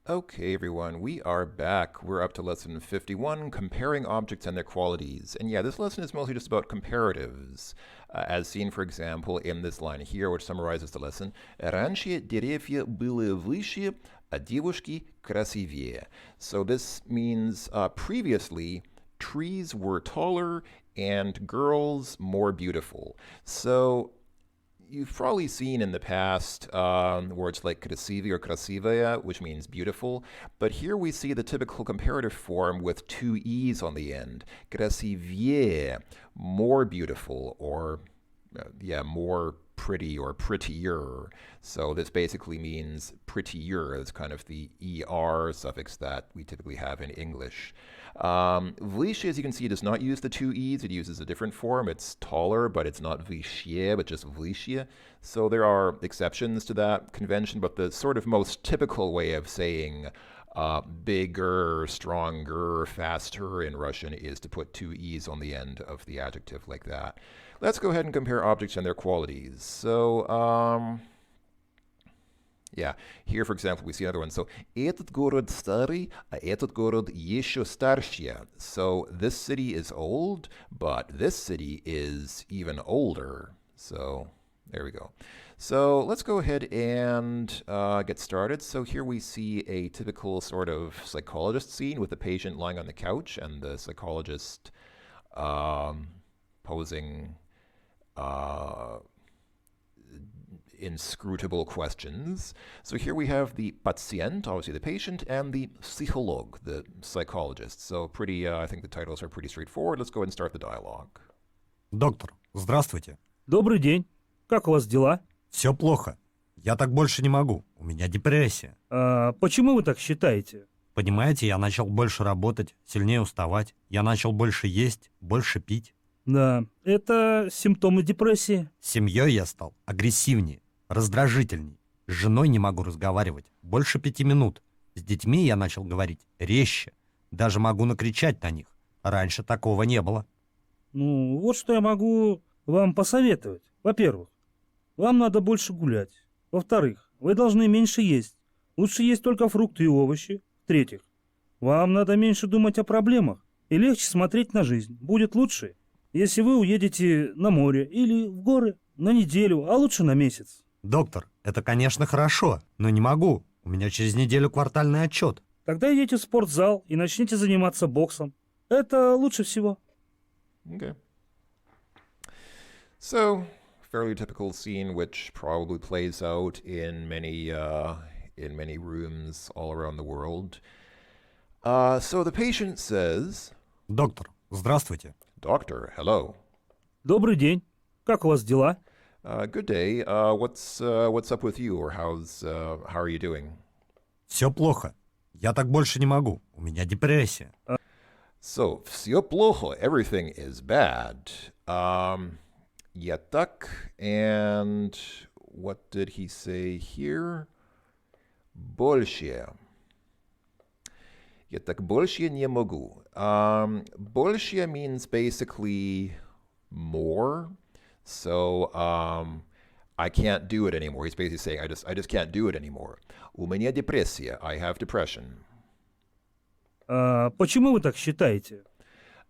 Okay, everyone, we are back. We're up to lesson 51, comparing objects and their qualities. And yeah, this lesson is mostly just about comparatives, as seen, for example, in this line here, which summarizes the lesson. Раньше деревья были выше, а девушки красивее. So this means previously, trees were taller and girls more beautiful. So you've probably seen in the past words like красивый or красивая, which means beautiful, but here we see the typical comparative form with two e's on the end. Красивее, more beautiful, or more pretty or prettier. So this basically means prettier. It's kind of the er suffix that we typically have in English. Vyššie, as you can see, does not use the two e's. It uses a different form. It's taller, but it's not vyššie, but just vyššie. So there are exceptions to that convention, but the sort of most typical way of saying bigger, stronger, faster in Russian is to put two e's on the end of the adjective like that. Let's go ahead and compare objects and their qualities. So, yeah, here, for example, we see another one. So, этот город старый, а этот город еще старше. So, this city is old, but this city is even older. So, there we go. So let's go ahead and get started. So here we see a typical sort of psychologist scene with the patient lying on the couch and the psychologist posing inscrutable questions. So here we have the pacient, obviously the patient, and the psycholog, the psychologist. So pretty, I think the titles are pretty straightforward. Let's go ahead and start the dialogue. Доктор, здравствуйте. Добрый день. Как у вас дела? Все плохо. Я так больше не могу. У меня депрессия. Почему вы так считаете? Понимаете, я начал больше работать, сильнее уставать. Я начал больше есть, больше пить. Да, это симптомы депрессии. С семьей я стал агрессивнее, раздражительней. С женой не могу разговаривать больше 5 минут. С детьми я начал говорить резче. Даже могу накричать на них. Раньше такого не было. Ну, вот что я могу вам посоветовать. Во-первых, вам надо больше гулять. Во-вторых, вы должны меньше есть. Лучше есть только фрукты и овощи. В-третьих, вам надо меньше думать о проблемах и легче смотреть на жизнь. Будет лучше, если вы уедете на море или в горы на неделю, а лучше на месяц. Доктор, это, конечно, хорошо, но не могу. У меня через неделю квартальный отчет. Тогда идите в спортзал и начните заниматься боксом. Это лучше всего. Okay. So, fairly typical scene which probably plays out in many rooms all around the world. So the patient says, Доктор, здравствуйте. Doctor, hello. Добрый день. Как у вас дела? Good day. What's up with you, or how are you doing? Все плохо. Я так больше не могу. У меня депрессия. So, все плохо. Everything is bad. Я так, and what did he say here? Больше. Я так больше не могу. Больше means basically more. So I can't do it anymore. He's basically saying I just can't do it anymore. У меня депрессия. I have depression. Почему вы так считаете?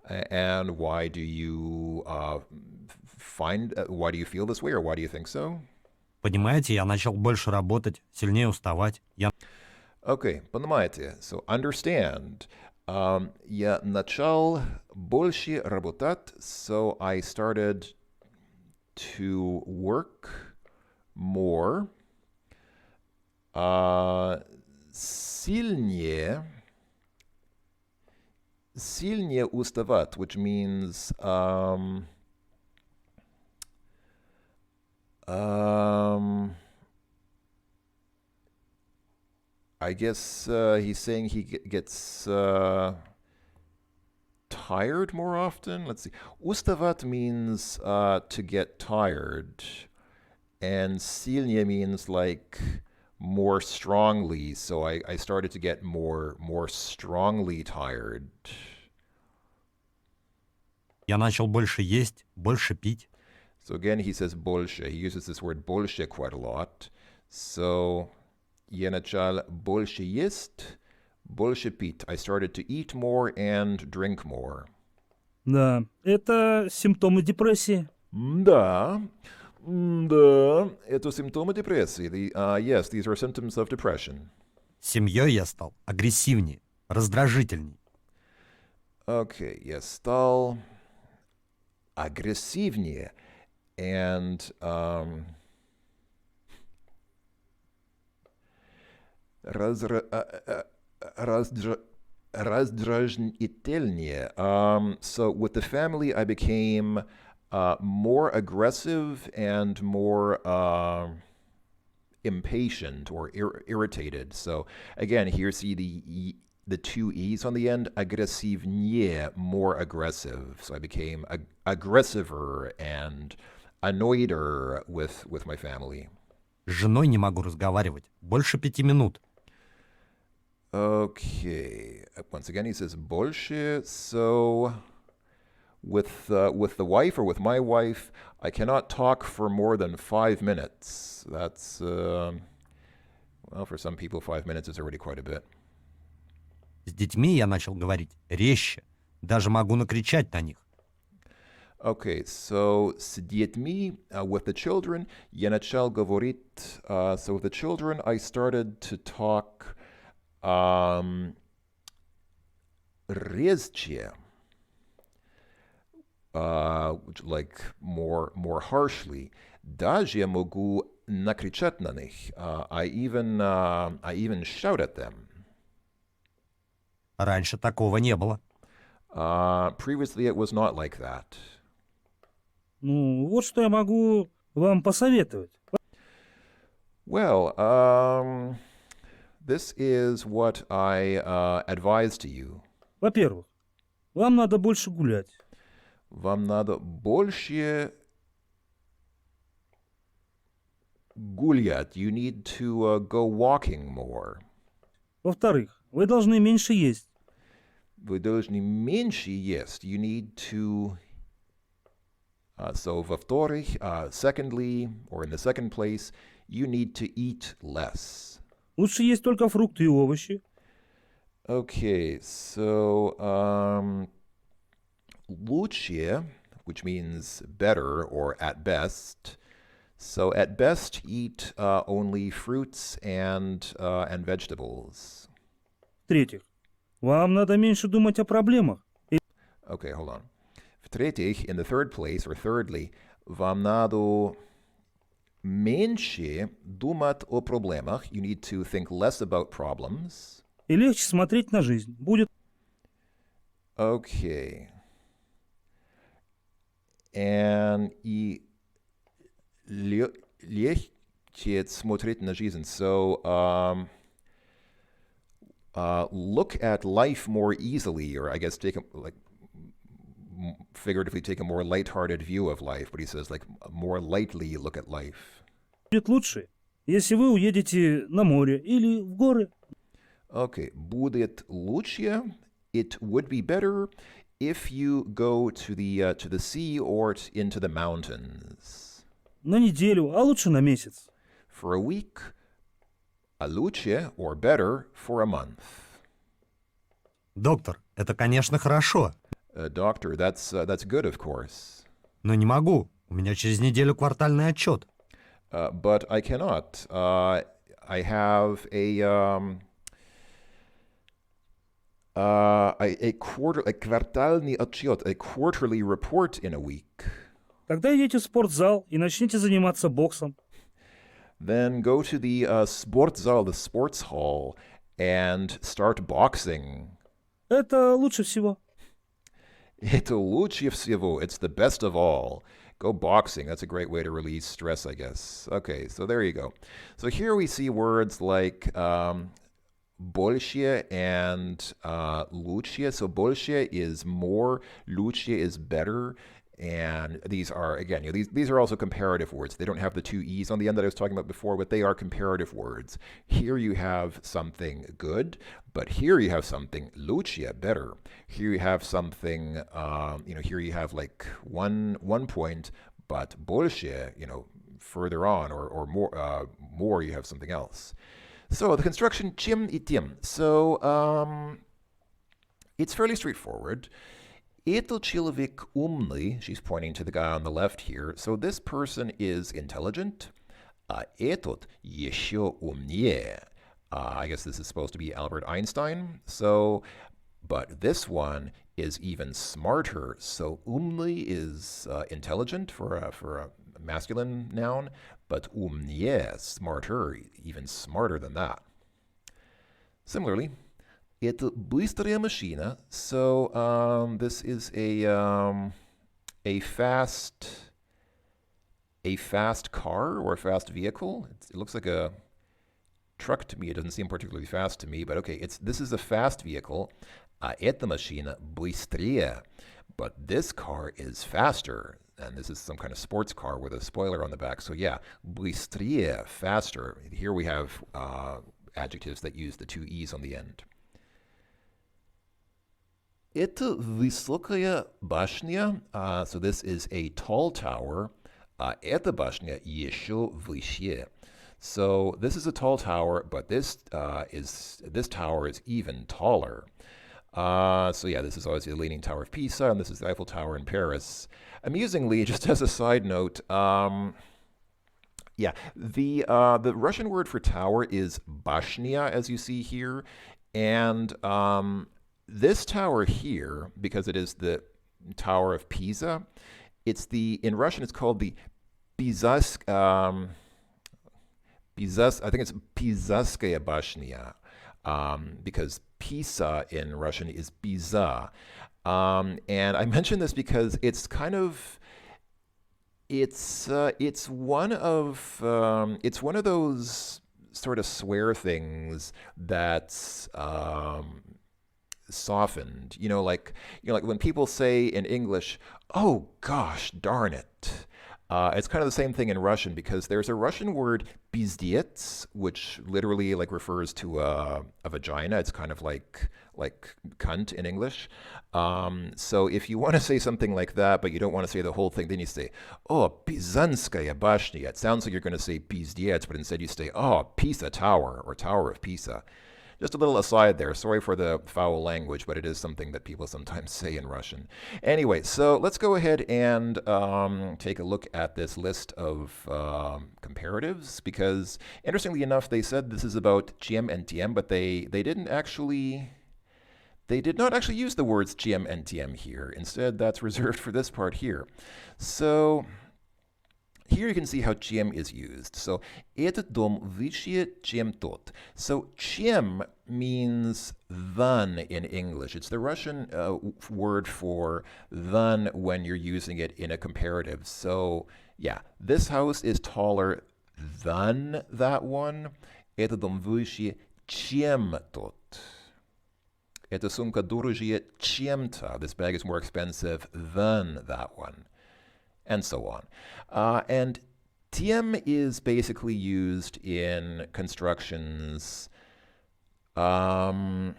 And why do you why do you feel this way, or why do you think so? Понимаете, я начал больше работать, сильнее уставать. Okay, понимаете. So understand. Я начал больше работать, so I started to work more. Сильнее уставать, which means I guess he's saying he gets tired more often. Let's see. Уставать means to get tired, and сильнее means like more strongly. So I started to get more strongly tired. Я начал больше есть, больше пить. So again, he says больше. He uses this word больше quite a lot. So Я начал больше есть, больше пить. I started to eat more and drink more. Да, это симптомы депрессии. Да, да, это симптомы депрессии. Yes, these are symptoms of depression. Семьей я стал агрессивнее, раздражительней. Okay, я стал агрессивнее and раздражительнее. So with the family, I became more aggressive and more impatient or irritated. So again, here see the two e's on the end. Aggressivnее, more aggressive. So I became aggressiver and annoyeder with my family. С женой не могу разговаривать больше 5 минут. Okay. Once again, he says больше. So with the wife or with my wife, I cannot talk for more than 5 minutes. That's well, for some people, 5 minutes is already quite a bit. С детьми я начал говорить резче. Даже могу накричать на них. Okay, so с детьми, with the children, я начал говорить. So with the children, I started to talk резче, like more harshly. Даже я могу накричать на них. I even shout at them. Раньше такого не было. Previously, it was not like that. Ну, вот что я могу вам посоветовать. Well, this is what I advise to you. Во-первых, вам надо больше гулять. Вам надо больше гулять. You need to go walking more. Во-вторых, вы должны меньше есть. Вы должны меньше есть. You need to... so, во-вторых, secondly, or in the second place, you need to eat less. Лучше есть только фрукты и овощи. Okay, so лучше, which means better or at best. So at best, eat only fruits and vegetables. В-третьих, вам надо меньше думать о проблемах. Okay, hold on. В-третьих, in the third place, or thirdly, вам надо меньше думать о проблемах. You need to think less about problems. И легче смотреть на жизнь. Будет. Okay. And и легче смотреть на жизнь. So, look at life more easily, or I guess figuratively take a more lighthearted view of life. But he says, like, more lightly look at life. Будет лучше, если вы уедете на море или в горы. Okay, будет лучше. It would be better if you go to the sea or into the mountains. На неделю, а лучше на месяц. For a week, a лучше, or better, for a month. Доктор, это, конечно, хорошо. Doctor, that's good, of course. Но не могу. У меня через неделю квартальный отчет. But I cannot. I have a квартальный отчет, a quarterly report in a week. Тогда идите в спортзал и начните заниматься боксом. Then go to the sportzal, the sports hall, and start boxing. Это лучше всего. Это лучше всего. It's the best of all. Go boxing. That's a great way to release stress, I guess. Okay, so there you go. So here we see words like больше and лучше. So больше is more, лучше is better. And these are, again, these are also comparative words. They don't have the two E's on the end that I was talking about before, but they are comparative words. Here you have something good, but here you have something лучше, better. Here you have something, here you have like one point, but больше, further on, or more you have something else. So the construction чем и тем. So it's fairly straightforward. Этот человек умный. She's pointing to the guy on the left here. So this person is intelligent. А этот еще умнее. I guess this is supposed to be Albert Einstein. So, but this one is even smarter. So umный is intelligent for a masculine noun, but умнее, smarter, even smarter than that. Similarly, это быстрая машина. So this is a fast car or a fast vehicle. It looks like a truck to me. It doesn't seem particularly fast to me, but okay, this is a fast vehicle. А эта машина быстрее. But this car is faster. And this is some kind of sports car with a spoiler on the back. So yeah, быстрее, faster. Here we have adjectives that use the two E's on the end. Это высокая башня. So this is a tall tower. Эта башня еще выше. So this is a tall tower, but this tower is even taller. So yeah, this is obviously the Leaning Tower of Pisa, and this is the Eiffel Tower in Paris. Amusingly, just as a side note, yeah, the Russian word for tower is bashnya, as you see here, and this tower here, because it is the Tower of Pisa, in Russian it's called the I think it's Pisaskaya Bashnya, because Pisa in Russian is Biza. And I mention this because it's kind of it's one of those sort of swear things that's softened. Like when people say in English, "Oh gosh, darn it." It's kind of the same thing in Russian, because there's a Russian word "pizdets," which literally refers to a vagina. It's kind of like cunt in English. So if you want to say something like that, but you don't want to say the whole thing, then you say, "Oh, Pizanskaya bashnya." It sounds like you're going to say "pizdets," but instead you say, "Oh, Pisa Tower," or Tower of Pisa. Just a little aside there. Sorry for the foul language, but it is something that people sometimes say in Russian. Anyway, so let's go ahead and take a look at this list of comparatives, because interestingly enough, they said this is about чем and тем, but they did not actually use the words чем and тем here. Instead, that's reserved for this part here. So here you can see how чем is used. So, этот дом выше, чем тот. So, чем means than in English. It's the Russian word for than when you're using it in a comparative. So, yeah, this house is taller than that one. Этот дом выше, чем тот. Эта сумка дороже, чем-то. This bag is more expensive than that one. And so on. And tiem is basically used in constructions. This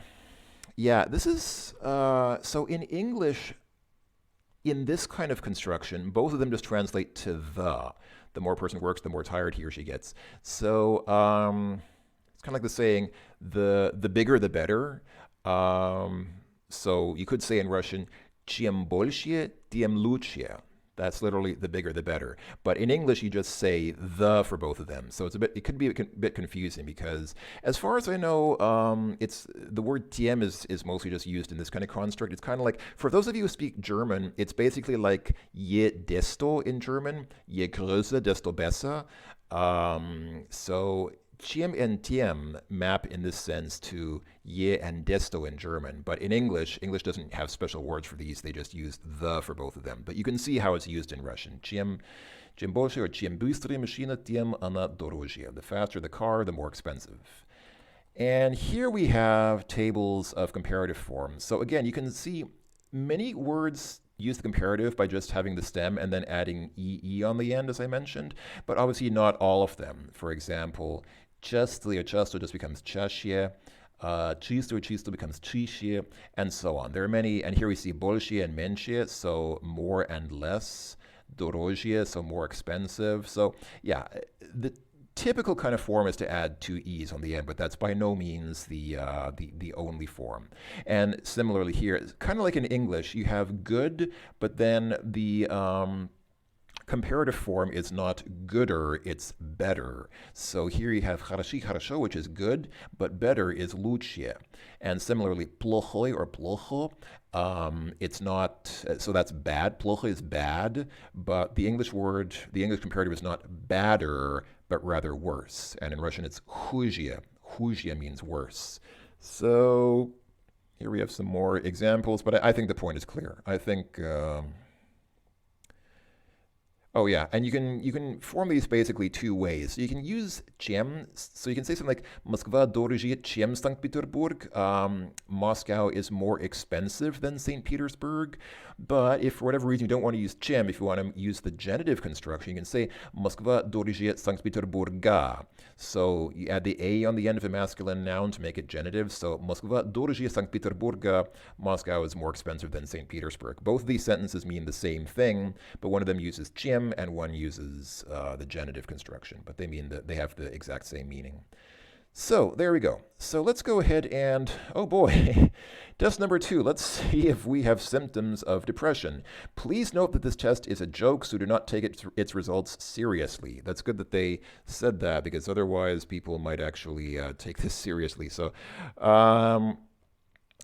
is, so in English, in this kind of construction, both of them just translate to the. The more a person works, the more tired he or she gets. So it's kind of like the saying, the bigger, the better. So you could say in Russian, чем больше, тем лучше. That's literally the bigger the better. But in English, you just say the for both of them. So it could be a bit confusing, because as far as I know, it's the word tiem is mostly just used in this kind of construct. It's kind of like, for those of you who speak German, it's basically like je desto in German, je größer, desto besser. So Chiem and tiem map in this sense to je and desto in German, but in English doesn't have special words for these. They just use the for both of them. But you can see how it's used in Russian. Чем больше or чем быстрее машина, тем она дороже. The faster the car, the more expensive. And here we have tables of comparative forms. So again, you can see many words use the comparative by just having the stem and then adding ee on the end, as I mentioned, but obviously not all of them. For example, часто or часто just becomes чаще, чисто or чисто becomes чище, and so on. There are many, and here we see больше and меньше, so more and less, дороже, so more expensive. So yeah, typical kind of form is to add two e's on the end, but that's by no means the only form. And similarly here, it's kind of like in English, you have good, but then the comparative form is not gooder, it's better. So here you have хорошо, which is good, but better is лучше. And similarly, плохой or плохо, it's not, so that's bad. Плохо is bad, but the English comparative is not badder, but rather worse. And in Russian, it's хуже. Хуже means worse. So here we have some more examples, but I think the point is clear. I think... Oh yeah, and you can form these basically two ways. So you can use чем, so you can say something like Москва дороже, чем Санкт-Петербург. Moscow is more expensive than St. Petersburg. But if for whatever reason you don't want to use чем, if you want to use the genitive construction, you can say Москва дороже Санкт-Петербурга. So you add the a on the end of a masculine noun to make it genitive. So Москва дороже Санкт-Петербурга. Moscow is more expensive than St. Petersburg. Both of these sentences mean the same thing, but one of them uses чем and one uses the genitive construction, but they have the exact same meaning. So there we go. So let's go ahead and, oh boy, test number 2. Let's see if we have symptoms of depression. Please note that this test is a joke, so do not take its results seriously. That's good that they said that, because otherwise people might actually take this seriously. So,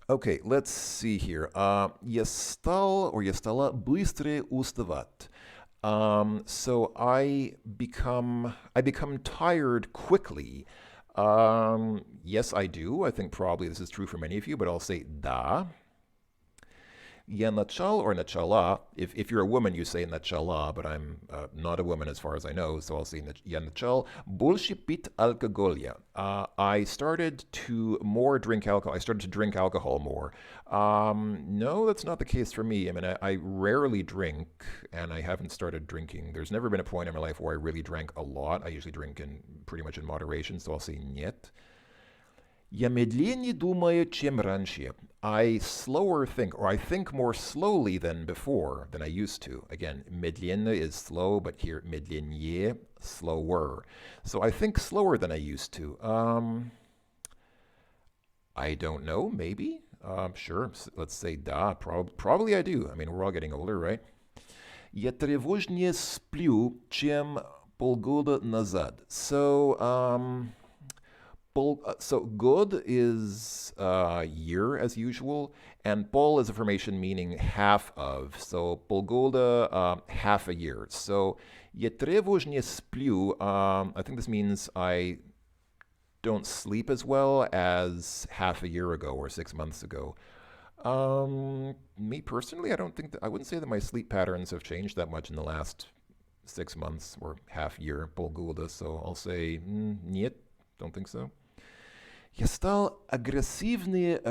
okay, let's see here. Я стала быстро уставать. So I become tired quickly. Yes, I do. I think probably this is true for many of you, but I'll say да. Я начал or начала. If you're a woman, you say начала, but I'm not a woman as far as I know, so I'll say я начал больше пить алкоголя. I started to drink alcohol. I started to drink alcohol more. No, that's not the case for me. I mean, I rarely drink, and I haven't started drinking. There's never been a point in my life where I really drank a lot. I usually drink pretty much in moderation, so I'll say нет. Я медленнее думаю, чем раньше. I slower think, or I think more slowly than before, than I used to. Again, медленно is slow, but here медленнее, slower. So I think slower than I used to. I don't know, maybe? Sure, let's say да, probably I do. I mean, we're all getting older, right? Я тревожнее сплю, чем полгода назад. So god is year as usual, and pol is a formation meaning half of. So polgoda, half a year. So я тревожнее сплю. I think this means I don't sleep as well as half a year ago or 6 months ago. Me personally, I wouldn't say that my sleep patterns have changed that much in the last 6 months or half year, polgoda. So I'll say нет, don't think so. Я стал агрессивнее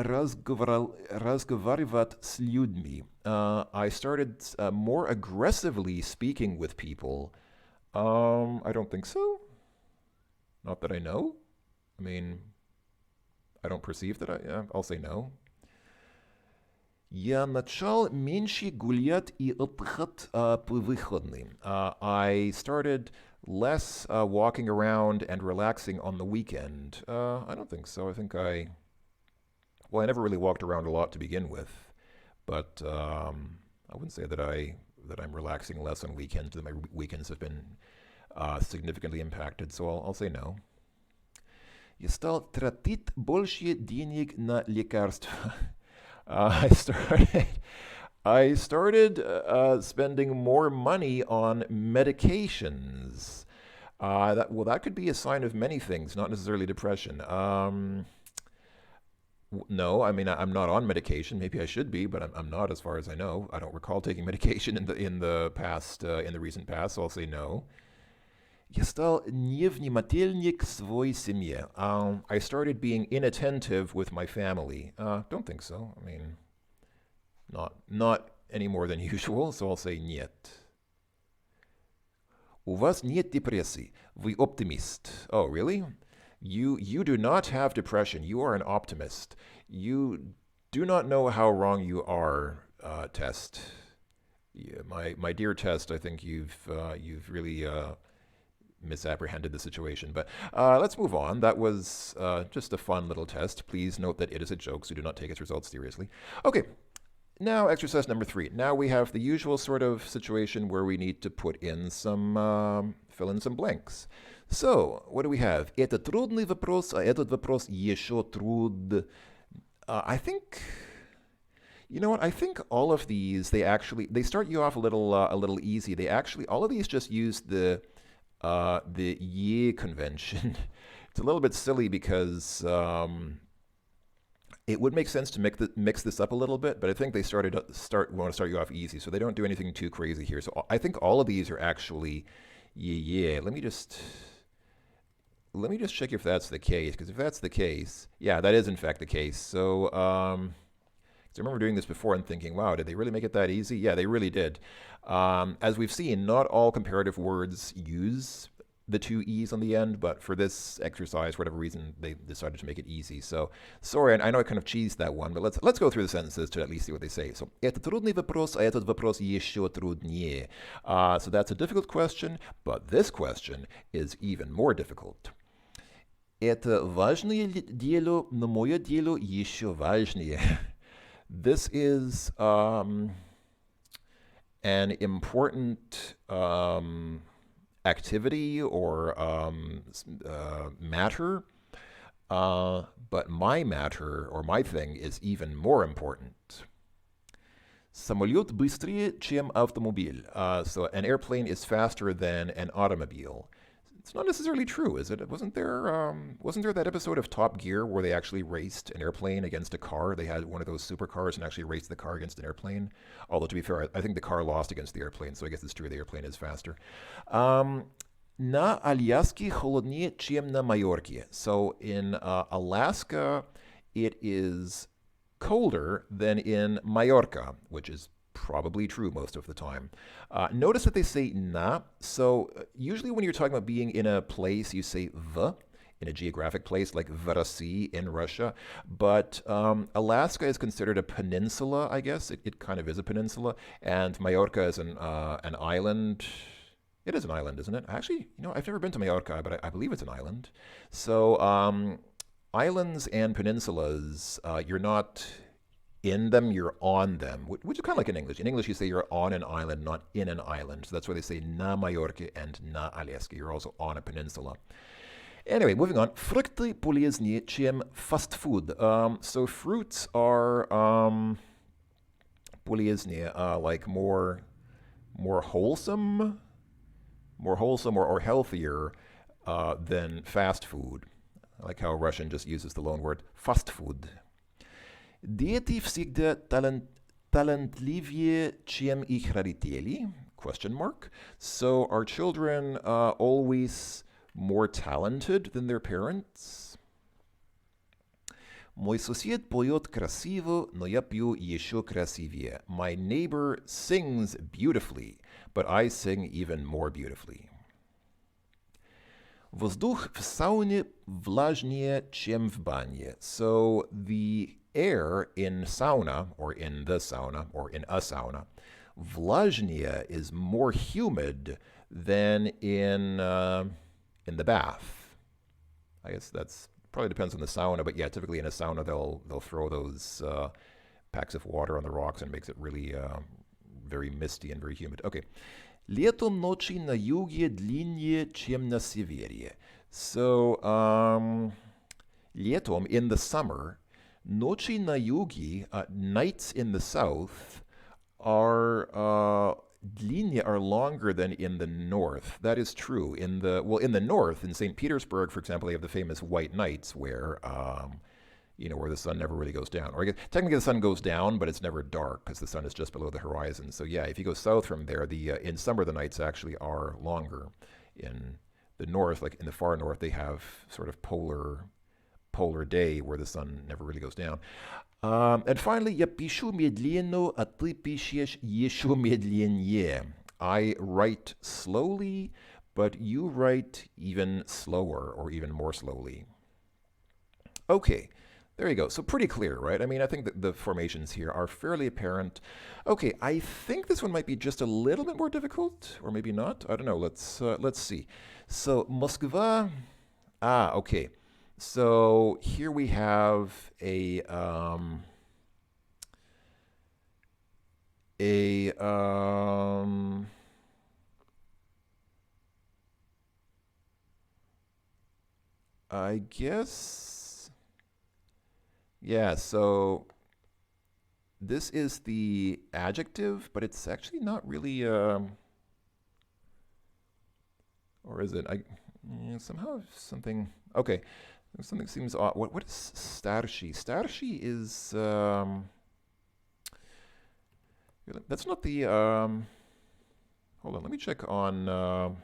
разговаривать с людьми. I started more aggressively speaking with people. I don't think so. Not that I know. I mean, I don't perceive that I'll say no. Я начал меньше гулять и отдыхать по выходным. I started less walking around and relaxing on the weekend. I don't think so. I think I never really walked around a lot to begin with, but I wouldn't say that I'm relaxing less on weekends. That my weekends have been significantly impacted, so I'll say no. Я стал тратить больше денег на лекарства. I started spending more money on medications. That could be a sign of many things, not necessarily depression. No, I mean I'm not on medication. Maybe I should be, but I'm not, as far as I know. I don't recall taking medication in the recent past. So I'll say no. Я стал невнимательнее к своей семье. I started being inattentive with my family. Don't think so. I mean, not any more than usual, so I'll say нет. У вас нет депрессии. Вы оптимист. Oh, really? You do not have depression. You are an optimist. You do not know how wrong you are, Test. Yeah, my dear Test, I think you've really misapprehended the situation. But let's move on. That was just a fun little test. Please note that it is a joke, so do not take its results seriously. Okay, now exercise number 3. Now we have the usual sort of situation where we need to put in some, fill in some blanks. So, what do we have? Это трудный вопрос, а этот вопрос еще I think, you know what? I think all of these, they start you off a little easy. They actually, all of these just use the ye convention. It's a little bit silly because it would make sense to mix this up a little bit, but I think they want to start you off easy, so they don't do anything too crazy here. So I think all of these are actually ye. Let me just check if that's the case, because if that's the case, yeah, that is in fact the case. So, I remember doing this before and thinking, wow, did they really make it that easy? Yeah, they really did. As we've seen, not all comparative words use the 2 E's on the end, but for this exercise, for whatever reason, they decided to make it easy. So, sorry, I know I kind of cheesed that one, but let's go through the sentences to at least see what they say. So, это трудный вопрос, а этот вопрос еще труднее. So that's a difficult question, but this question is even more difficult. Это важное дело, но мое дело еще важнее. This is an important activity or matter, but my matter or my thing is even more important. Самолет быстрее, чем автомобиль. So an airplane is faster than an automobile. It's not necessarily true, is it? Wasn't there that episode of Top Gear where they actually raced an airplane against a car? They had one of those supercars and actually raced the car against an airplane. Although, to be fair, I think the car lost against the airplane, so I guess it's true the airplane is faster. На Аляске холоднее, чем на Майорке. So in Alaska, it is colder than in Majorca, which is probably true most of the time. Notice that they say na. So usually when you're talking about being in a place, you say v in a geographic place like Vrasi in Russia. But Alaska is considered a peninsula, I guess. It kind of is a peninsula. And Majorca is an island. It is an island, isn't it? Actually, I've never been to Majorca, but I believe it's an island. So islands and peninsulas, you're not in them, you're on them, which is kind of like in English. In English, you say you're on an island, not in an island. So that's why they say na Majorca and na Alaska. You're also on a peninsula. Anyway, moving on. Фрукты полезнее, чем fast food. So fruits are полезнее, like more wholesome or healthier than fast food. I like how Russian just uses the loan word fast food. Дети всегда талантливее, чем их родители? Question mark. So are children always more talented than their parents? Мой сосед поет красиво, но я пью еще красивее. My neighbor sings beautifully, but I sing even more beautifully. Воздух в сауне влажнее, чем в бане. So the air in sauna, or in the sauna, or in a sauna, влажнее is more humid than in the bath. I guess that's probably depends on the sauna, but yeah, typically in a sauna they'll throw those packs of water on the rocks and it makes it really very misty and very humid. Okay. Летом ночи на юге длиннее, чем на севере. So, летом, in the summer, ночи на юге, nights in the south, are длиннее, are longer than in the north. That is true. In the north, in St. Petersburg, for example, they have the famous white nights where where the sun never really goes down. Or I guess, technically the sun goes down, but it's never dark because the sun is just below the horizon. So yeah, if you go south from there, in summer the nights actually are longer. In the north, like in the far north, they have sort of polar day where the sun never really goes down. And finally, я пишу медленно, а ты пишешь еще медленнее. I write slowly, but you write even slower or even more slowly. Okay. There you go. So pretty clear, right? I mean, I think that the formations here are fairly apparent. Okay, I think this one might be just a little bit more difficult, or maybe not. I don't know. Let's see. So Moskva. Okay. So here we have a I guess, yeah, so this is the adjective, but it's actually not really, or is it? Somehow something, okay, something seems odd. What is starshi? Starshi is, that's not the, hold on, let me check on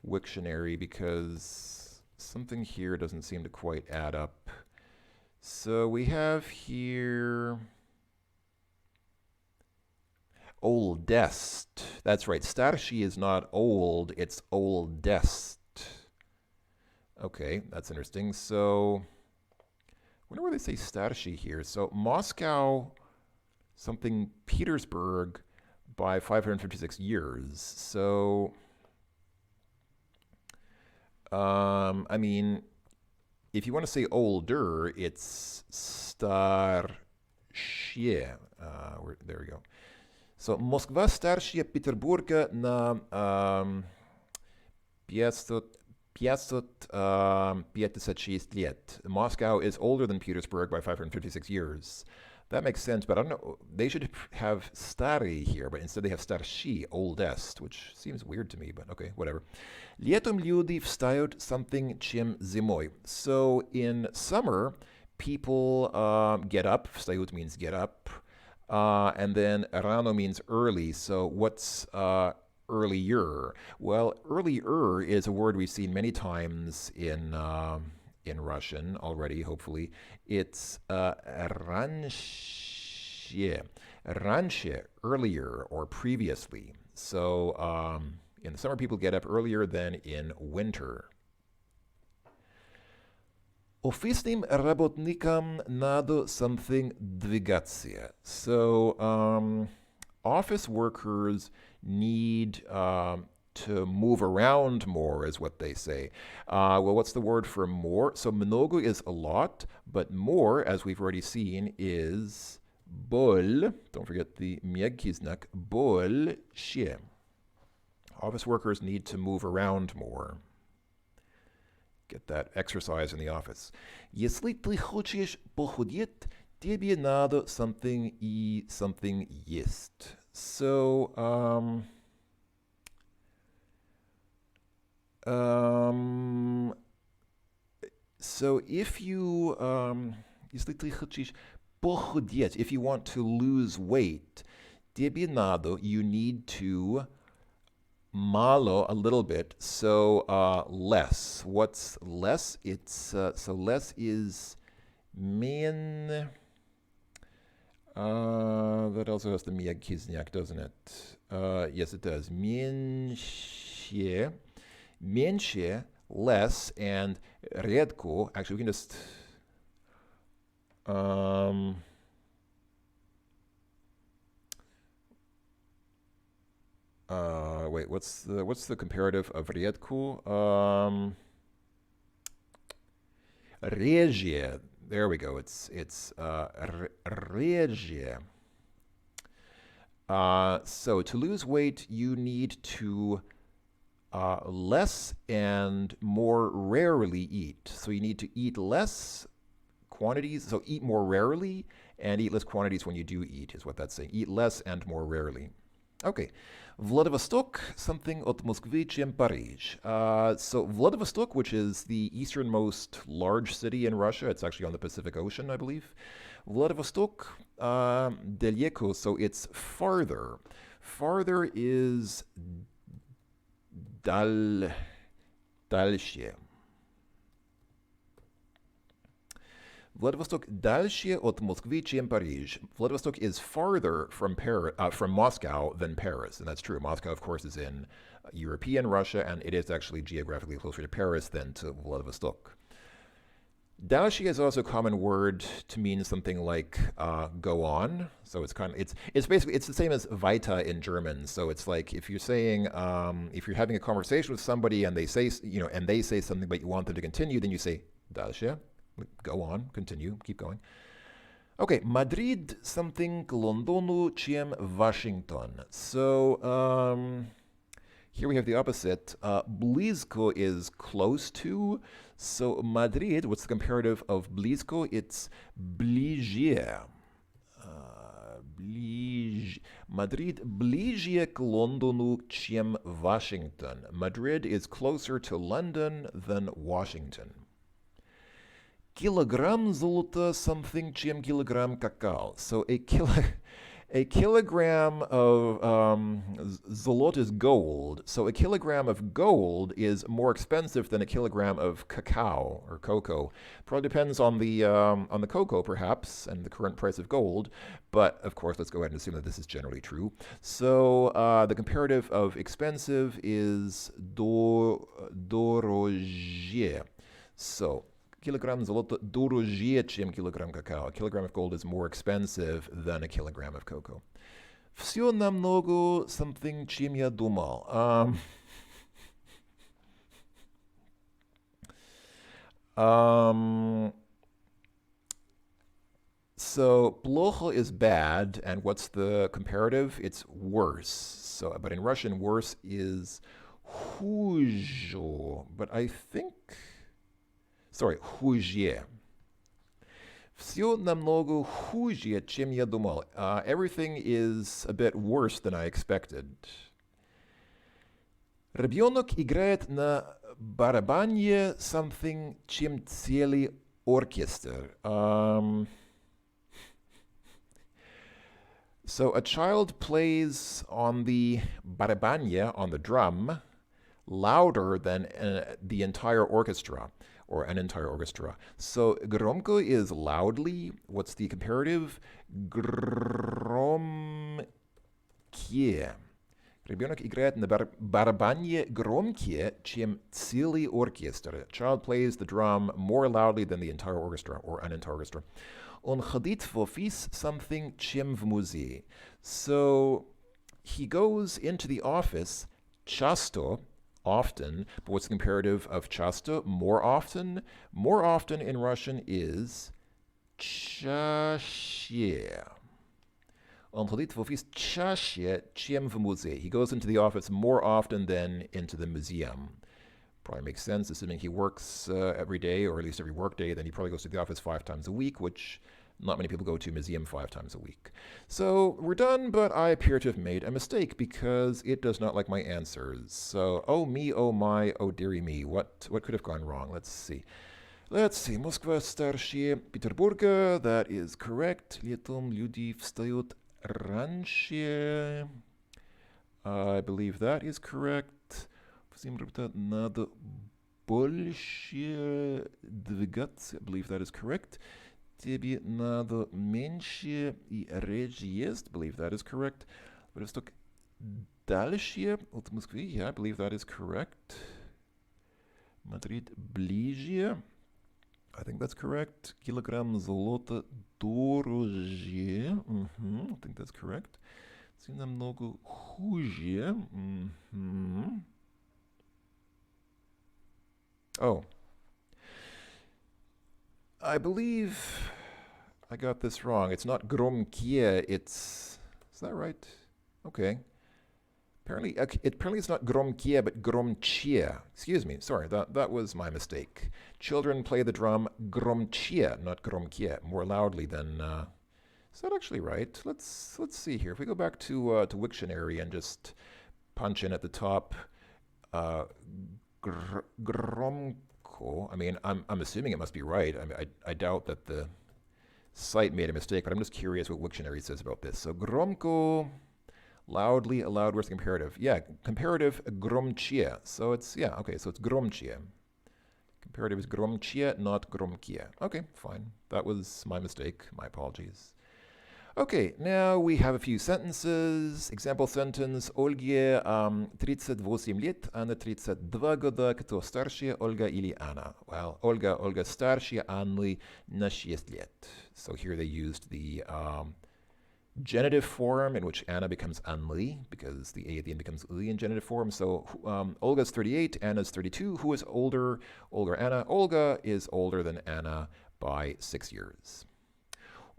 Wiktionary because something here doesn't seem to quite add up. So we have here oldest. That's right. Starshi is not old, it's oldest. Okay, that's interesting. So I wonder where they say Starshi here. So Moscow, something Petersburg by 556 years. So I mean, if you want to say older, it's starshye. There we go. So Moskva starshye Peterburga na 556 лет. Moscow is older than Petersburg by 556 years. That makes sense, but I don't know. They should have stary here, but instead they have starshi, oldest, which seems weird to me, but okay, whatever. Летом люди встают something чем зимой. So in summer, people get up. Встают means get up. And then rano means early. So what's earlier? Well, earlier is a word we've seen many times in Russian already, hopefully. It's раньше. Раньше, earlier or previously. So in the summer, people get up earlier than in winter. Офисным работникам надо something двигаться. So office workers need to move around more, is what they say. Well, what's the word for more? So много is a lot, but more, as we've already seen, is больше. Don't forget the мягкий знак. Больше. Office workers need to move around more. Get that exercise in the office. Если ты хочешь похудеть, тебе надо something и something есть. So, so if you, если ты хочешь похудеть, if you want to lose weight, тебе надо, you need to malo a little bit, so less. What's less? It's so less is min. That also has the mягкий знак, doesn't it? Yes, it does. Меньше, меньше, less, and редко. Actually, we can just wait, what's the comparative of редко? Реже. There we go. It's реже. So to lose weight, you need to less and more rarely eat. So you need to eat less quantities. So eat more rarely and eat less quantities when you do eat, is what that's saying. Eat less and more rarely. Okay. Vladivostok, something от Москвы, чем Париж. So Vladivostok, which is the easternmost large city in Russia, it's actually on the Pacific Ocean, I believe. Vladivostok, далеко, so it's farther. Farther is дальше. Vladivostok дальше от Москвы, чем Париж. Vladivostok is farther from Moscow than Paris, and that's true. Moscow, of course, is in European Russia, and it is actually geographically closer to Paris than to Vladivostok. Dalshi is also a common word to mean something like go on. So it's basically it's the same as weiter in German. So it's like if you're saying if you're having a conversation with somebody and they say something but you want them to continue, then you say dalshi, go on, continue, keep going. Okay, Madrid something k Londonu чем Washington. So here we have the opposite. Blizko is close to. So Madrid, what's the comparative of blizko? It's bližje. Madrid bližje k Londonu чем Washington. Madrid is closer to London than Washington. Kilogram zolota something чем kilogram kakao. So a kilogram of zolot is gold. So a kilogram of gold is more expensive than a kilogram of cacao or cocoa. Probably depends on the cocoa, perhaps, and the current price of gold. But of course, let's go ahead and assume that this is generally true. So the comparative of expensive is dorożje. So kilogram złota dorożje чем kilogram cacao. A kilogram of gold is more expensive than a kilogram of cocoa. Всё намного something чем я думал. So плохо is bad, and what's the comparative? It's worse. So, but in Russian, worse is хуже. But I think. Sorry, хуже. Всё намного хуже, чем я думал. Everything is a bit worse than I expected. Ребенок играет на барабане something, чем целый оркестр. So a child plays on the barabanye, on the drum, louder than the entire orchestra. Or an entire orchestra. So громко is loudly. What's the comparative? Громке. Ребенок играет на барабане громче, чем целый оркестр. Child plays the drum more loudly than the entire orchestra or an entire orchestra. Он ходит в офис something, чем в музей. So he goes into the office часто, often, but what's the comparative of часто? More often? More often in Russian is чаще. Он ходит в офис чаще, чем в музей. He goes into the office more often than into the museum. Probably makes sense, assuming he works every day, or at least every work day, then he probably goes to the office 5 times a week, which not many people go to a museum 5 times a week. So we're done, but I appear to have made a mistake because it does not like my answers. So, oh me, oh my, oh dearie me, what could have gone wrong? Let's see. Москва старше Петербурга, that is correct. Летом люди встают раньше. I believe that is correct. Всем работать надо больше двигаться. I believe that is correct. Тебе надо меньше и реже есть. I believe that is correct. Восток дальше от Москвы. Yeah, I believe that is correct. Мадрид ближе. I think that's correct. Килограмм золота дороже. I think that's correct. Все намного хуже. Oh. I believe I got this wrong. It's not громкие, it's... Is that right? Okay. Apparently it's not громкие, but громче. Excuse me, sorry, that was my mistake. Children play the drum громче, not громкие, more loudly than... Is that actually right? Let's see here. If we go back to Wiktionary and just punch in at the top, gромко. I mean, I'm assuming it must be right. I doubt that the site made a mistake, but I'm just curious what Wiktionary says about this. So громко, loudly, a loud, where's the comparative? Yeah, comparative громче. So it's, yeah, okay, so it's громче. Comparative is громче, not громкие. Okay, fine. That was my mistake. My apologies. Okay, now we have a few sentences. Example sentence. Ольге 38 лет, Анна 32 года. Кто старше, Ольга или Anna? Well, Olga старше Анны на 6 лет. So here they used the genitive form in which Anna becomes Anli because the A at the end becomes Li in genitive form. So Olga's 38, Anna's 32. Who is older? Olga or Anna? Olga is older than Anna by 6 years.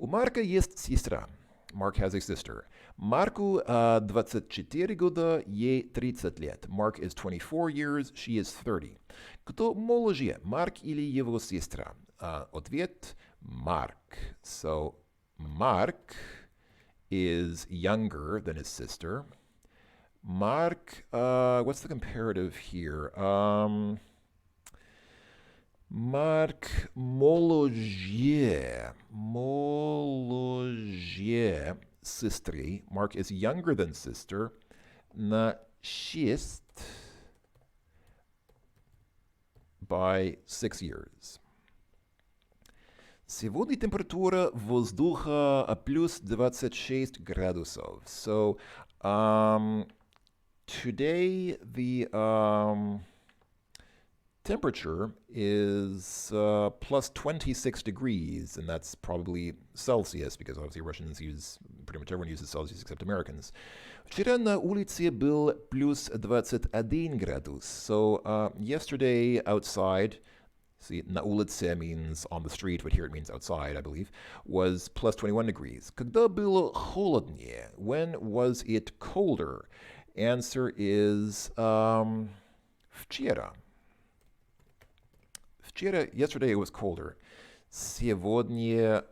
У Марка есть сестра. Mark has a sister. Марку 24 года, ей 30 лет. Mark is 24 years, she is 30. Кто моложе, Марк или его сестра? Ответ Mark. So Mark is younger than his sister. Mark, what's the comparative here? Mark моложе сестры. Mark is younger than sister на 6 by 6 years. Сегодня температура воздуха плюс 26 градусов. So today the temperature is plus 26 degrees, and that's probably Celsius, because obviously Russians use, pretty much everyone uses Celsius except Americans. Вчера на улице был плюс 21 градус. So yesterday outside, see, на улице means on the street, but here it means outside, I believe, was plus 21 degrees. Когда было холоднее? When was it colder? Answer is вчера. Yesterday it was colder. Сегодня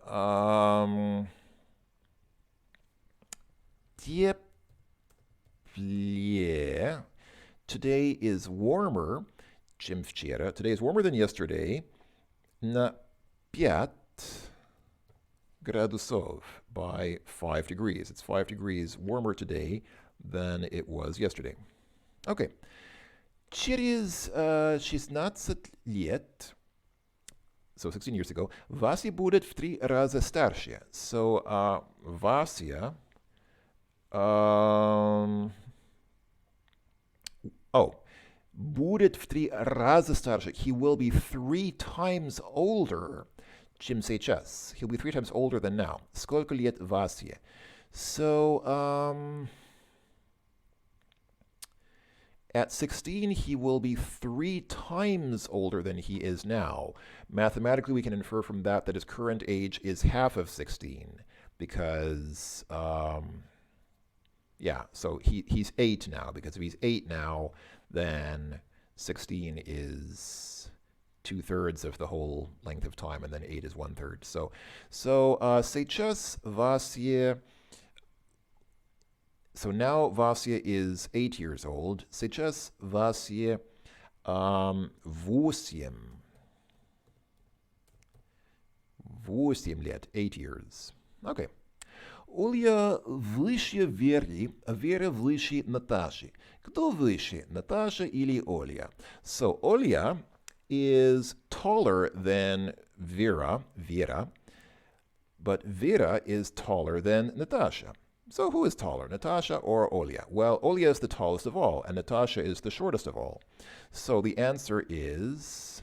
теплее. Today is warmer, чем вчера. Today is warmer than yesterday. На 5 градусов by 5 degrees. It's 5 degrees warmer today than it was yesterday. Okay. Через 16 лет, so 16 years ago, Вася будет в 3 раза старше. So Vasya, будет в 3 раза старше. He will be 3 times older, чем сейчас. He'll be 3 times older than now. Сколько лет Васе? So, at 16, he will be 3 times older than he is now. Mathematically, we can infer from that his current age is half of 16, because, so he's 8 now, because if he's 8 now, then 16 is 2/3 of the whole length of time, and then 8 is 1/3. So сейчас Vasya. So now Vasya is 8 years old. Сейчас Vasya 8 лет, 8 years. Okay. Оля выше Веры, Вера выше Наташи. Кто выше, Natasha или Оля? So Olia is taller than Vera, but Vera is taller than Natasha. So who is taller, Natasha or Olia? Well, Olia is the tallest of all, and Natasha is the shortest of all. So the answer is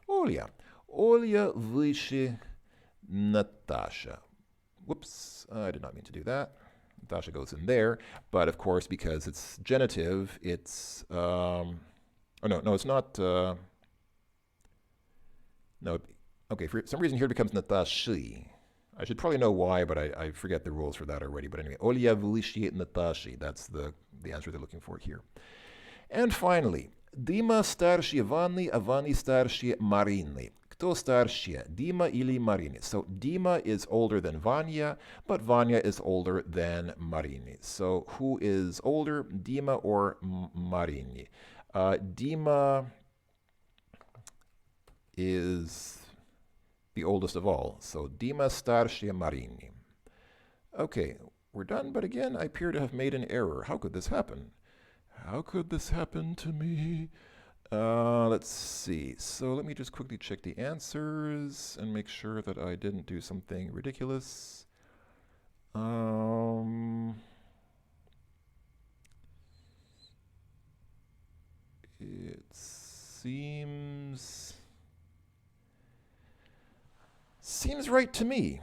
Olia. Olia выше Natasha. Whoops, I did not mean to do that. Natasha goes in there, but of course, because it's genitive, it's, it's not, no, okay, for some reason here it becomes Natashi. I should probably know why, but I forget the rules for that already. But anyway, Olia выше Natashi, that's the answer they're looking for here. And finally, Dima старше Ванны, а Ванны старше Марины. Кто старше, Dima или Marina? So Dima is older than Vanya, but Vanya is older than Marini. So who is older, Dima or Marini? Dima is the oldest of all. So Dima starше Marini. Okay, we're done, but again, I appear to have made an error. How could this happen? How could this happen to me? Let's see. So let me just quickly check the answers and make sure that I didn't do something ridiculous. It seems right to me.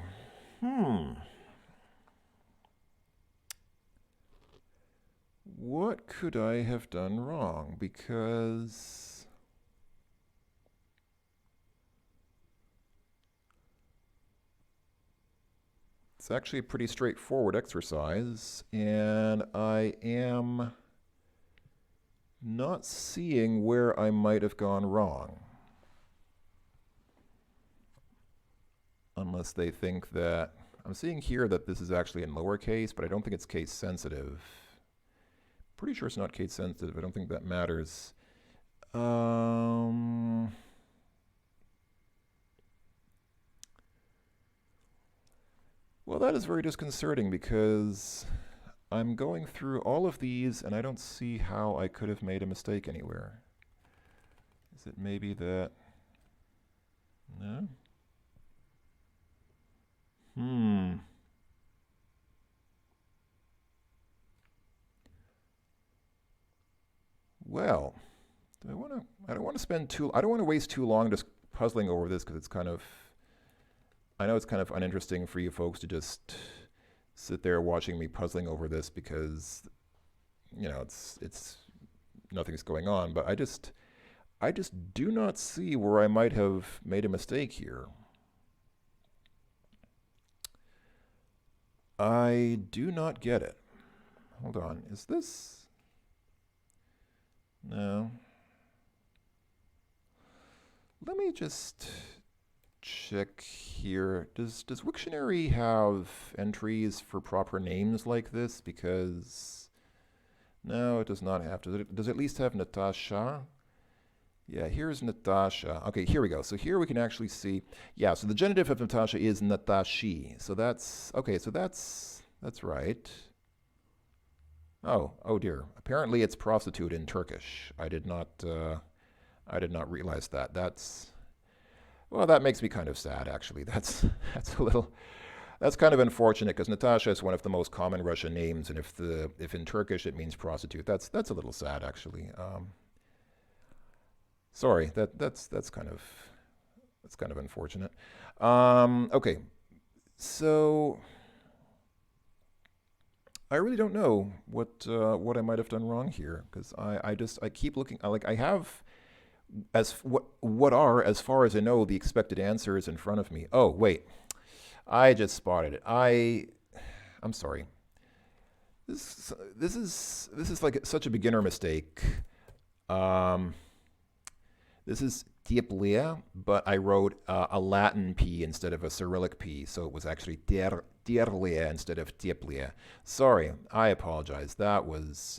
What could I have done wrong? Because it's actually a pretty straightforward exercise, and I am not seeing where I might have gone wrong. Unless they think that, I'm seeing here that this is actually in lowercase, but I don't think it's case sensitive. Pretty sure it's not case sensitive. I don't think that matters. Well, that is very disconcerting because I'm going through all of these and I don't see how I could have made a mistake anywhere. Is it maybe that? No? Well, I don't want to waste too long just puzzling over this because I know it's kind of uninteresting for you folks to just sit there watching me puzzling over this because, it's nothing's going on, but I just do not see where I might have made a mistake here. I do not get it. Hold on. Is this? No. Let me just check here. Does Wiktionary have entries for proper names like this? Because no, it does not have. Does it at least have Natasha? Yeah, here's Natasha. Okay, here we go. So here we can actually see, yeah, so the genitive of Natasha is Natashi. So that's, okay, so that's right. Oh dear. Apparently it's prostitute in Turkish. I did not realize that. Well, that makes me kind of sad, actually. That's kind of unfortunate because Natasha is one of the most common Russian names, and if in Turkish it means prostitute, that's a little sad, actually. Sorry, that's kind of unfortunate. Okay, so I really don't know what I might have done wrong here because I keep looking. I have what are, as far as I know, the expected answers in front of me. Oh wait, I just spotted it. I'm sorry. This is like such a beginner mistake. This is Tieplia, but I wrote a Latin P instead of a Cyrillic P, so it was actually Tierlia instead of Tieplia. Sorry, I apologize. That was,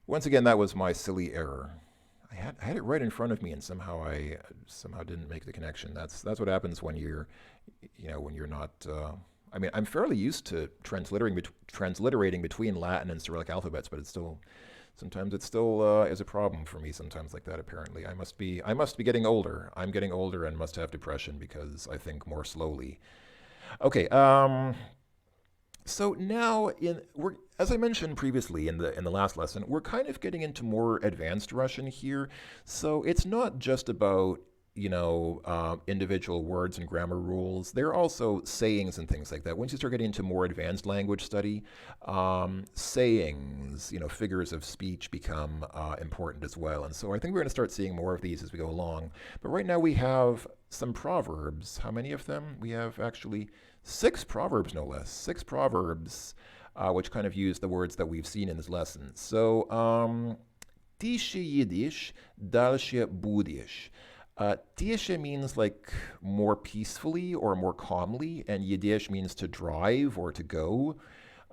once again, that was my silly error. I had it right in front of me, and somehow I didn't make the connection. That's what happens when you're not. I mean, I'm fairly used to transliterating between Latin and Cyrillic alphabets, but sometimes it still is a problem for me. Sometimes like that. Apparently, I must be getting older. I'm getting older and must have depression because I think more slowly. Okay. So now, as I mentioned previously in the last lesson, we're kind of getting into more advanced Russian here. So it's not just about individual words and grammar rules. There are also sayings and things like that. Once you start getting into more advanced language study, sayings, figures of speech become important as well. And so I think we're going to start seeing more of these as we go along. But right now we have some proverbs. How many of them? We have actually 6 proverbs, no less. 6 proverbs, which kind of use the words that we've seen in this lesson. So, Тише едешь, дальше будешь. Тише means like more peacefully or more calmly, and едешь means to drive or to go.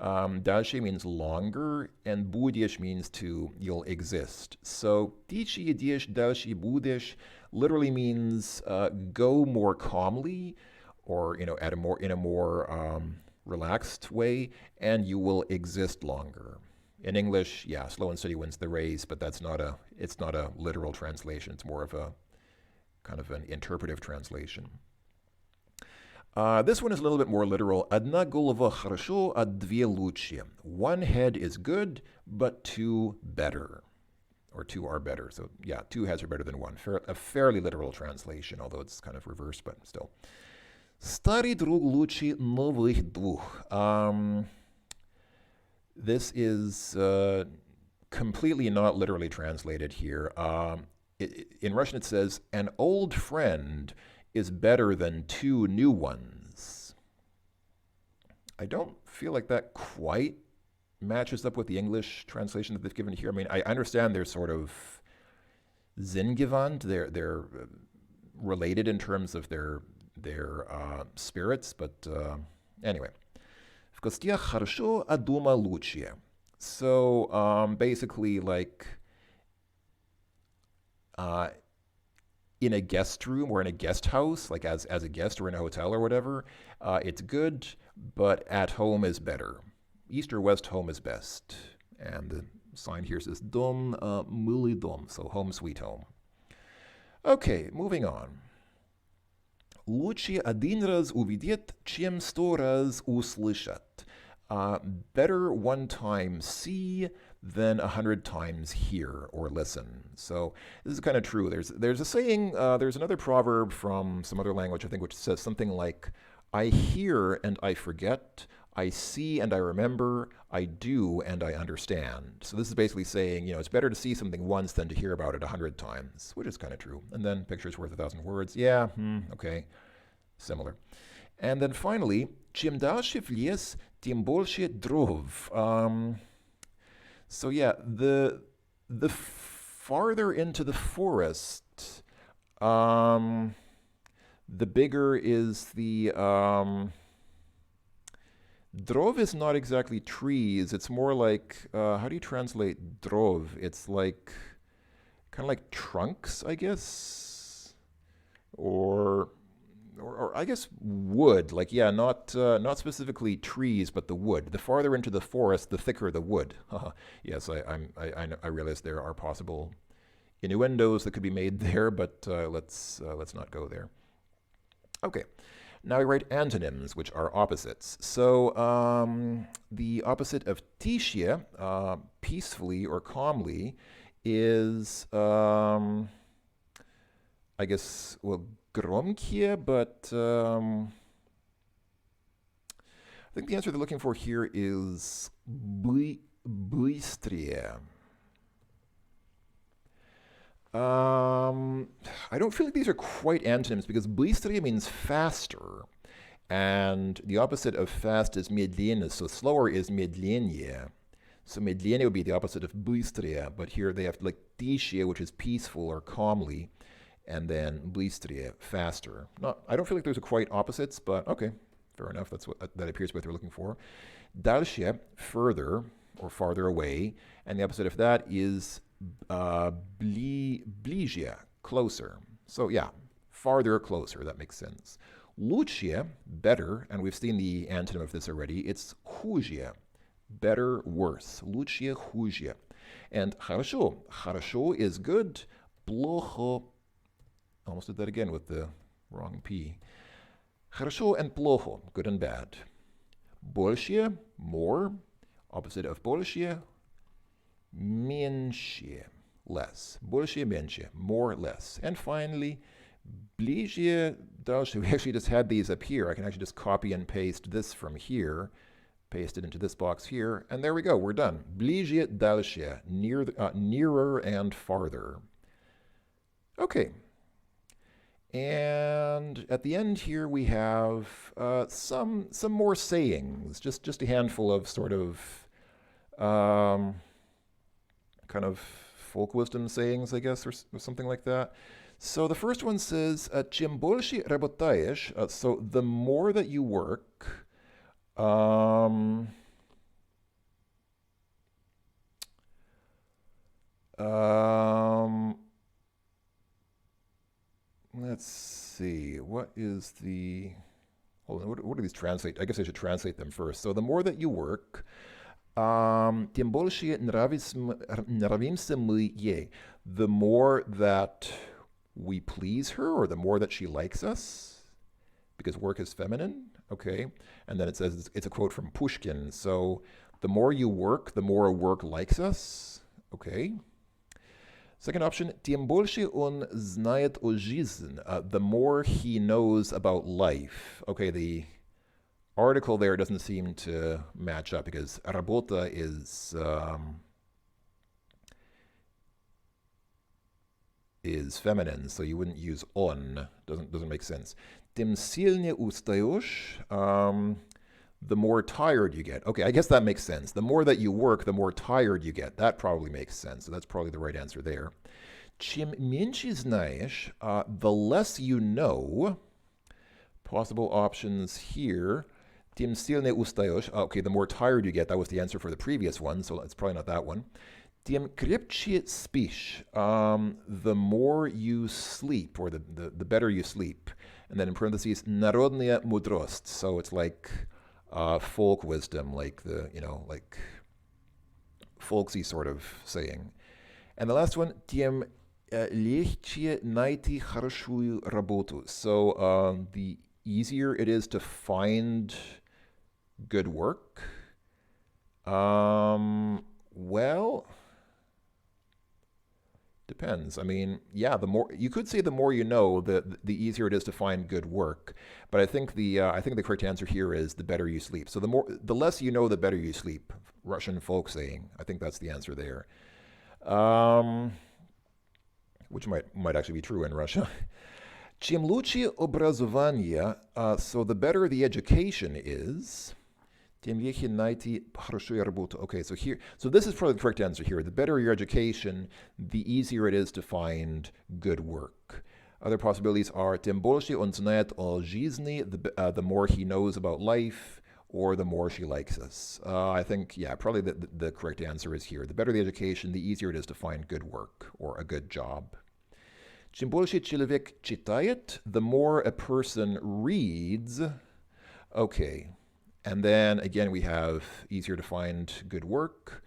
Дальше means longer, and будешь means you'll exist. So, тише едешь, дальше будешь literally means go more calmly, or in a more relaxed way, and you will exist longer. In English, yeah, slow and steady wins the race, but it's not a literal translation. It's more of a kind of an interpretive translation. This one is a little bit more literal. Одна голова хорошо, а две лучше. One head is good, but two better. Or two are better. So yeah, two heads are better than one. A fairly literal translation, although it's kind of reversed, but still. Старый друг лучше новых двух. This is completely not literally translated here. In Russian it says, an old friend is better than two new ones. I don't feel like that quite matches up with the English translation that they've given here. I mean, I understand they're sort of sinngewandt. They're related in terms of their spirits, but anyway. В гостях хорошо, а дома лучше. So basically, like in a guest room or in a guest house, like as a guest or in a hotel or whatever, it's good, but at home is better. East or west, home is best. And the sign here says Dom Mili Dom, so home sweet home. Okay, moving on. Лучше один раз увидеть, чем 100 раз услышать. Better one time see than 100 times hear or listen. So this is kind of true. There's a saying, there's another proverb from some other language, I think, which says something like, I hear and I forget, I see and I remember, I do and I understand. So this is basically saying, it's better to see something once than to hear about it 100 times, which is kind of true. And then picture's worth 1,000 words. Yeah, okay, similar. And then finally, чем дальше в лес, тем больше дров. So yeah, the farther into the forest, the bigger is the drov is not exactly trees. It's more like how do you translate drov? It's like kind of like trunks, I guess, or I guess wood. Like yeah, not specifically trees, but the wood. The farther into the forest, the thicker the wood. Yes, I realize there are possible innuendos that could be made there, but let's not go there. Okay. Now we write antonyms, which are opposites. So the opposite of тише, peacefully or calmly, is, I guess, well, громкие, but I think the answer they're looking for here is быстрее. I don't feel like these are quite antonyms because быстрее means faster, and the opposite of fast is медленнее, so slower is медленнее. So медленнее would be the opposite of быстрее, but here they have like тише, which is peaceful or calmly, and then быстрее, faster. I don't feel like those are quite opposites, but okay, fair enough. That appears to be what they're looking for. Дальше, further or farther away, and the opposite of that is ближе, closer. So yeah, farther, closer, that makes sense. Лучше, better, and we've seen the antonym of this already, it's хуже, better, worse. Лучше, хуже. And хорошо, хорошо is good, плохо, almost did that again with the wrong P. Хорошо and плохо, good and bad. Больше, more, opposite of больше, меньше, less. Больше, меньше, more, less. And finally, ближе, дальше. We actually just had these up here. I can actually just copy and paste this from here, paste it into this box here, and there we go. We're done. Ближе, дальше, nearer and farther. Okay. And at the end here we have some more sayings, just a handful of sort of kind of folk wisdom sayings, I guess, or something like that. So the first one says, чем больше работаешь, so the more that you work, let's see, what is the, hold on, what do these translate? I guess I should translate them first. So the more that you work, тем больше нравимся мы ей. The more that we please her, or the more that she likes us, because work is feminine. Okay. And then it says it's a quote from Pushkin. So the more you work, the more work likes us. Okay. Second option, тем больше он знает о жизни. The more he knows about life. Okay, the article there doesn't seem to match up because работа is feminine, so you wouldn't use on. Doesn't make sense. Тем сильнее устаешь, the more tired you get. Okay, I guess that makes sense. The more that you work, the more tired you get. That probably makes sense. So that's probably the right answer there. Чем меньше знаешь, the less you know. Possible options here. Тем сильнее устаешь. Okay, the more tired you get. That was the answer for the previous one, so it's probably not that one. Тем крепче спишь. The more you sleep, or the better you sleep. And then in parentheses, народная мудрость. So it's like folk wisdom, like like folksy sort of saying. And the last one, тем легче найти хорошую работу. So the easier it is to find good work. Well, depends. I mean, yeah, the more you could say, the more you know, the easier it is to find good work. But I think the correct answer here is the better you sleep. So the less you know, the better you sleep. Russian folk saying. I think that's the answer there. Which might actually be true in Russia. Чем лучше образование, so the better the education is, тем легче найти хорошую работу. Okay, so this is probably the correct answer here. The better your education, the easier it is to find good work. Other possibilities are тем больше он знает о жизни, the more he knows about life, or the more she likes us. I think, yeah, probably the correct answer is here. The better the education, the easier it is to find good work or a good job. Чем больше человек читает, the more a person reads. Okay. And then again, we have easier to find good work,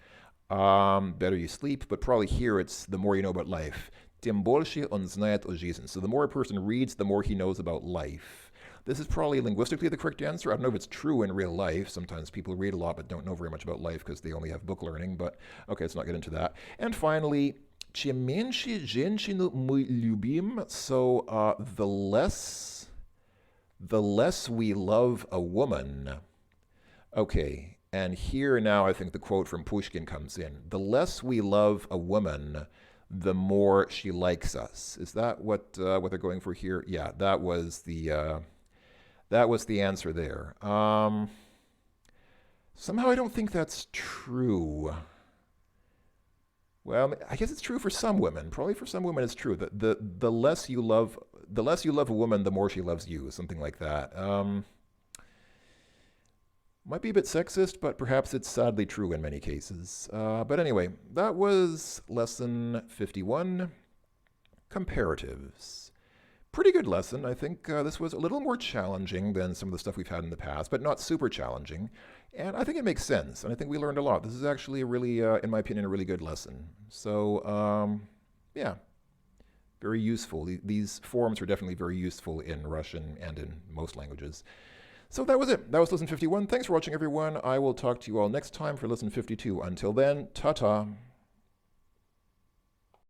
better you sleep, but probably here it's the more you know about life. Тем больше он знает о жизни. So the more a person reads, the more he knows about life. This is probably linguistically the correct answer. I don't know if it's true in real life. Sometimes people read a lot but don't know very much about life because they only have book learning, but okay, let's not get into that. And finally, чем меньше женщину мы любим, so the less we love a woman. Okay, and here now I think the quote from Pushkin comes in. The less we love a woman, the more she likes us. Is that what they're going for here? Yeah, that was the answer there. Somehow I don't think that's true. Well, I guess it's true for some women. Probably for some women it's true. The less you love a woman, the more she loves you. Something like that. Might be a bit sexist, but perhaps it's sadly true in many cases. But anyway, that was lesson 51, comparatives. Pretty good lesson. I think this was a little more challenging than some of the stuff we've had in the past, but not super challenging. And I think it makes sense, and I think we learned a lot. This is actually a really, in my opinion, a really good lesson. So, yeah, very useful. These forms are definitely very useful in Russian and in most languages. So that was it. That was lesson 51. Thanks for watching, everyone. I will talk to you all next time for lesson 52. Until then, ta-ta.